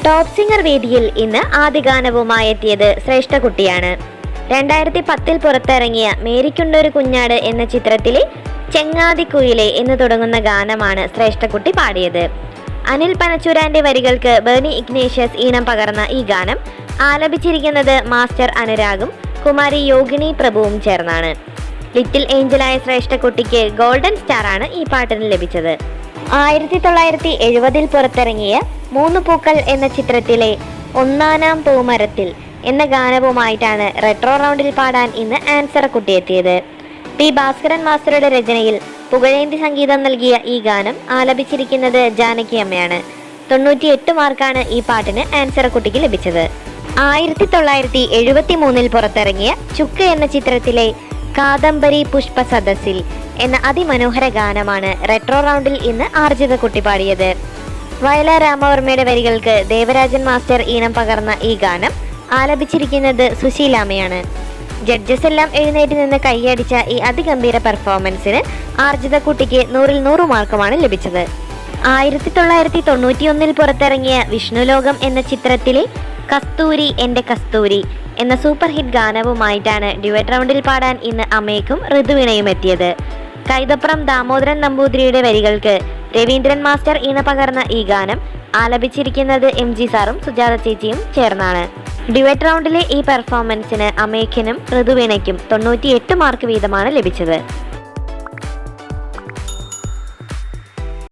Top singer വേദിയിൽ ഇന്ന് ആദ്യ ഗാനവുമായി എത്തിയത് ശ്രേഷ്ഠകുട്ടിയാണ്. 2010 പുറത്തിറങ്ങിയ മേരിക്കുണ്ടൊരു കുഞ്ഞാട് എന്ന ചിത്രത്തിലെ ചെങ്ങാതിക്കുയിലെ എന്ന് തുടങ്ങുന്ന ഗാനമാണ് ശ്രേഷ്ഠകുട്ടി പാടിയത്. അനിൽ പനച്ചൂരാന്റെ വരികൾക്ക് ബേണി ഇഗ്നേഷ്യസ് ഈണം പകർന്ന ഈ ഗാനം ആലപിച്ചിരിക്കുന്നത് മാസ്റ്റർ അനുരാഗും കുമാരി യോഗിനി പ്രഭുവും ചേർന്നാണ്. ലിറ്റിൽ ഏഞ്ചലായ ശ്രേഷ്ഠകുട്ടിക്ക് ഗോൾഡൻ സ്റ്റാർ ആണ് ഈ പാട്ടിന് ലഭിച്ചത്. 1970 പുറത്തിറങ്ങിയ 3 പൂക്കൾ എന്ന ചിത്രത്തിലെ ഒന്നാനാം പൂമരത്തിൽ എന്ന ഗാനവുമായിട്ടാണ് റെട്രോ റൗണ്ടിൽ പാടാൻ ഇന്ന് ആൻസറക്കുട്ടി എത്തിയത്. പി ഭാസ്കരൻ മാസ്റ്ററുടെ രചനയിൽ പുകഴേന്തി സംഗീതം നൽകിയ ഈ ഗാനം ആലപിച്ചിരിക്കുന്നത് ജാനകി അമ്മയാണ്. 98 മാർക്കാണ് ഈ പാട്ടിന് ആൻസറക്കുട്ടിക്ക് ലഭിച്ചത്. 1973 പുറത്തിറങ്ങിയ ചുക്ക് എന്ന ചിത്രത്തിലെ കാദംബരി പുഷ്പ സദസ്സിൽ എന്ന അതിമനോഹര ഗാനമാണ് റെട്രോ റൗണ്ടിൽ ഇന്ന് ആർജിതക്കുട്ടി പാടിയത്. വയലാർ രാമവർമ്മയുടെ വരികൾക്ക് ദേവരാജൻ മാസ്റ്റർ ഈണം പകർന്ന ഈ ഗാനം ആലപിച്ചിരിക്കുന്നത് സുശീലാമ്മയാണ്. ജഡ്ജസ് എല്ലാം എഴുന്നേറ്റ് നിന്ന് കൈയടിച്ച ഈ അതിഗംഭീര പെർഫോമൻസിന് ആർജിതക്കുട്ടിക്ക് 100-ൽ 100 മാർക്കുമാണ് ലഭിച്ചത്. 1991 പുറത്തിറങ്ങിയ വിഷ്ണുലോകം എന്ന ചിത്രത്തിലെ കസ്തൂരി എൻ്റെ കസ്തൂരി എന്ന സൂപ്പർ ഹിറ്റ് ഗാനവുമായിട്ടാണ് ഡ്യുവറ്റ് റൗണ്ടിൽ പാടാൻ ഇന്ന് അമേക്കും ഋതുവിനയും എത്തിയത്. കൈതപ്രം ദാമോദരൻ നമ്പൂതിരിയുടെ വരികൾക്ക് രവീന്ദ്രൻ മാസ്റ്റർ ഈണ പകർന്ന ഈ ഗാനം ആലപിച്ചിരിക്കുന്നത് MG സാറും സുജാത ചേച്ചിയും ചേർന്നാണ്. ഡ്യുവറ്റ് റൗണ്ടിലെ ഈ പെർഫോമൻസിന് അമേക്കിനും ഋതുവിനയ്ക്കും 98 മാർക്ക് വീതമാണ് ലഭിച്ചത്.